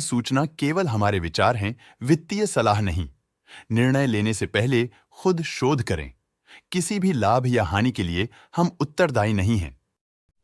सूचना केवल हमारे विचार हैं, वित्तीय सलाह नहीं। निर्णय लेने से पहले खुद शोध करें। किसी भी लाभ या हानि के लिए हम उत्तरदायी नहीं हैं।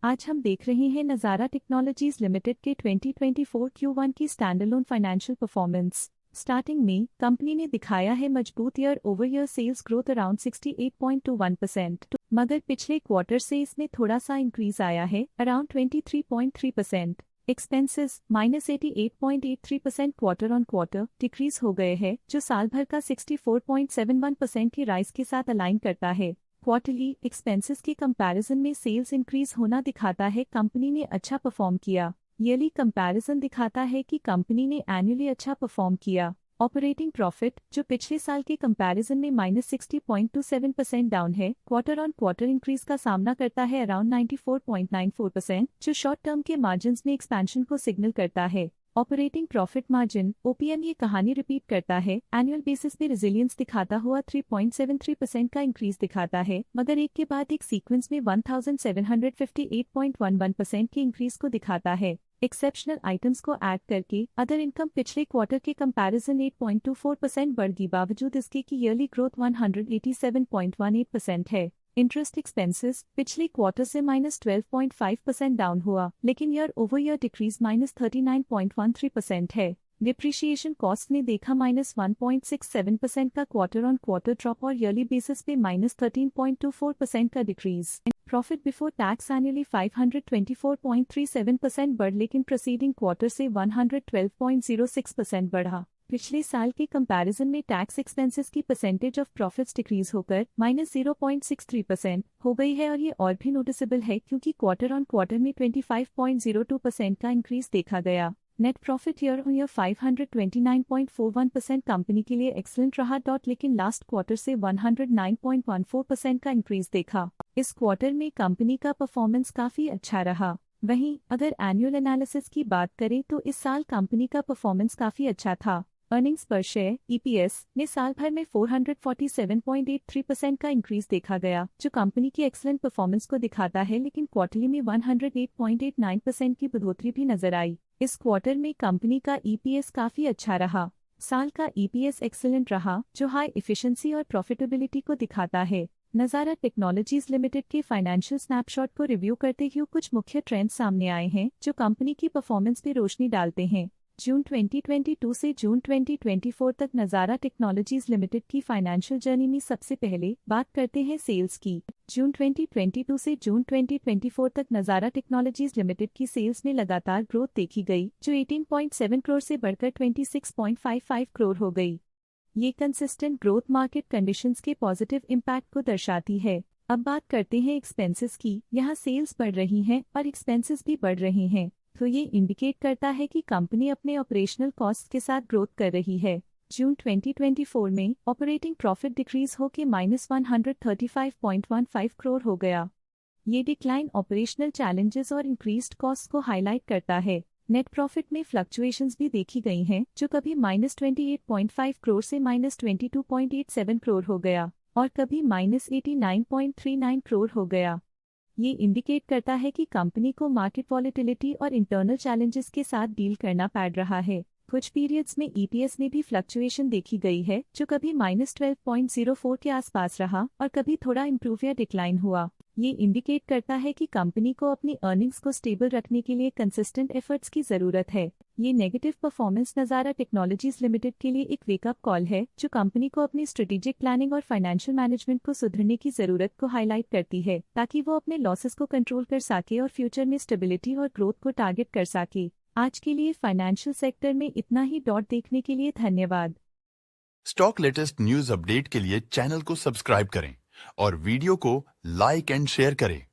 आज हम देख रहे हैं नज़ारा टेक्नोलॉजीज लिमिटेड के 2024 Q1 की स्टैंडअलोन फाइनेंशियल परफॉर्मेंस। स्टार्टिंग में कंपनी ने दिखाया है मजबूत year over year sales growth around 68.21%, मगर पिछले क्वार्टर से इसमें थोड़ा सा इंक्रीज आया है around 23.3%। Expenses -88.83% quarter on quarter decrease हो गए हैं, जो साल भर का 64.71% की राइज के साथ अलाइन करता है। क्वार्टरली एक्सपेंसेस के कंपैरिजन में सेल्स इंक्रीज होना दिखाता है कंपनी ने अच्छा परफॉर्म किया। ईयरली कंपैरिजन दिखाता है कि कंपनी ने एनुअली अच्छा परफॉर्म किया। ऑपरेटिंग प्रॉफिट, जो पिछले साल के कंपैरिजन में -60.27% डाउन है, क्वार्टर ऑन क्वार्टर इंक्रीज का सामना करता है अराउंड 94.94%, जो शॉर्ट टर्म के मार्जिन्स में एक्सपेंशन को सिग्नल करता है। ऑपरेटिंग प्रॉफिट मार्जिन OPM ये कहानी रिपीट करता है, एनुअल बेसिस पे रेजिलियंस दिखाता हुआ 3.73% का इंक्रीज दिखाता है, मगर एक के बाद एक सीक्वेंस में 1758.11% के इंक्रीज को दिखाता है। एक्सेप्शनल आइटम्स को ऐड करके अदर इनकम पिछले क्वार्टर के कंपैरिजन 8.24% बढ़ गई, बावजूद इसके की ईयरली ग्रोथ 187.18% है। इंटरेस्ट एक्सपेंसेस पिछले क्वार्टर से -12.5% डाउन हुआ, लेकिन ईयर ओवर ईयर डिक्रीज -39.13% है। डिप्रिशिएशन कॉस्ट ने देखा -1.67% का क्वार्टर ऑन क्वार्टर ड्रॉप और ईयरली बेसिस पे -13.24% का decrease. Profit before tax annually 524.37% बढ़, लेकिन प्रीसीडिंग क्वार्टर से 112.06% बढ़ा। पिछले साल के कंपैरिजन में टैक्स एक्सपेंसेस की परसेंटेज ऑफ प्रॉफिट्स डिक्रीज होकर -0.63% हो गई है, और ये और भी नोटिसेबल है क्योंकि क्वार्टर ऑन क्वार्टर में 25.02% का इंक्रीज देखा गया। Net profit year on year 529.41% company के लिए एक्सलेंट रहा, लेकिन लास्ट क्वार्टर से 109.14% का इंक्रीज देखा। इस क्वार्टर में कंपनी का परफॉर्मेंस काफी अच्छा रहा। वहीं अगर एनुअल एनालिसिस की बात करें तो इस साल कंपनी का परफॉर्मेंस काफी अच्छा था। अर्निंग्स पर शेयर EPS ने साल भर में 447.83% का इंक्रीज देखा गया, जो कंपनी की एक्सलेंट परफॉर्मेंस को दिखाता है, लेकिन क्वार्टरली में 108.89% की बढ़ोतरी भी नजर आई। इस क्वार्टर में कंपनी का EPS काफी अच्छा रहा। साल का EPS एक्सीलेंट रहा, जो हाई एफिशिएंसी और प्रॉफिटेबिलिटी को दिखाता है। नज़ारा टेक्नोलॉजीज लिमिटेड के फाइनेंशियल स्नैपशॉट को रिव्यू करते हुए कुछ मुख्य ट्रेंड्स सामने आए हैं, जो कंपनी की परफॉर्मेंस पर रोशनी डालते हैं। जून 2022 से जून 2024 तक नज़ारा टेक्नोलॉजीज लिमिटेड की फाइनेंशियल जर्नी में सबसे पहले बात करते हैं सेल्स की। जून 2022 से जून 2024 तक नज़ारा टेक्नोलॉजीज लिमिटेड की सेल्स में लगातार ग्रोथ देखी गई, जो 18.7 करोड़ से बढ़कर 26.55 करोड़ हो गई। ये कंसिस्टेंट ग्रोथ मार्केट कंडीशंस के पॉजिटिव इम्पैक्ट को दर्शाती है। अब बात करते हैं एक्सपेंसेस की। यहाँ सेल्स बढ़ रही हैं और एक्सपेंसेस भी बढ़ रहे हैं, तो ये इंडिकेट करता है कि कंपनी अपने ऑपरेशनल कॉस्ट के साथ ग्रोथ कर रही है। जून 2024 में ऑपरेटिंग प्रॉफिट डिक्रीज होकर -135.15 करोड़ हो गया। ये डिक्लाइन ऑपरेशनल चैलेंजेस और इंक्रीज्ड कॉस्ट को हाईलाइट करता है। नेट प्रॉफिट में फ्लक्चुएशंस भी देखी गई हैं, जो कभी -28.5 करोड़ से -22.87 करोड़ हो गया और कभी -89.39 करोड़ हो गया। ये इंडिकेट करता है कि कंपनी को मार्केट वॉलेटिलिटी और इंटरनल चैलेंजेस के साथ डील करना पड़ रहा है। कुछ पीरियड्स में EPS में भी फ्लक्चुएशन देखी गई है, जो कभी -12.04 के आसपास रहा और कभी थोड़ा इम्प्रूव या डिक्लाइन हुआ। ये इंडिकेट करता है कि कंपनी को अपनी अर्निंग्स को स्टेबल रखने के लिए कंसिस्टेंट एफर्ट्स की जरूरत है। ये नेगेटिव परफॉर्मेंस नज़ारा टेक्नोलॉजीज लिमिटेड के लिए एक वेकअप कॉल है, जो कंपनी को अपनी स्ट्रेटेजिक प्लानिंग और फाइनेंशियल मैनेजमेंट को सुधरने की जरूरत को हाईलाइट करती है, ताकि वो अपने लॉसेस को कंट्रोल कर सके और फ्यूचर में स्टेबिलिटी और ग्रोथ को टारगेट कर सके। आज के लिए फाइनेंशियल सेक्टर में इतना ही। देखने के लिए धन्यवाद। स्टॉक लेटेस्ट न्यूज अपडेट के लिए चैनल को सब्सक्राइब करें और वीडियो को लाइक एंड शेयर करें।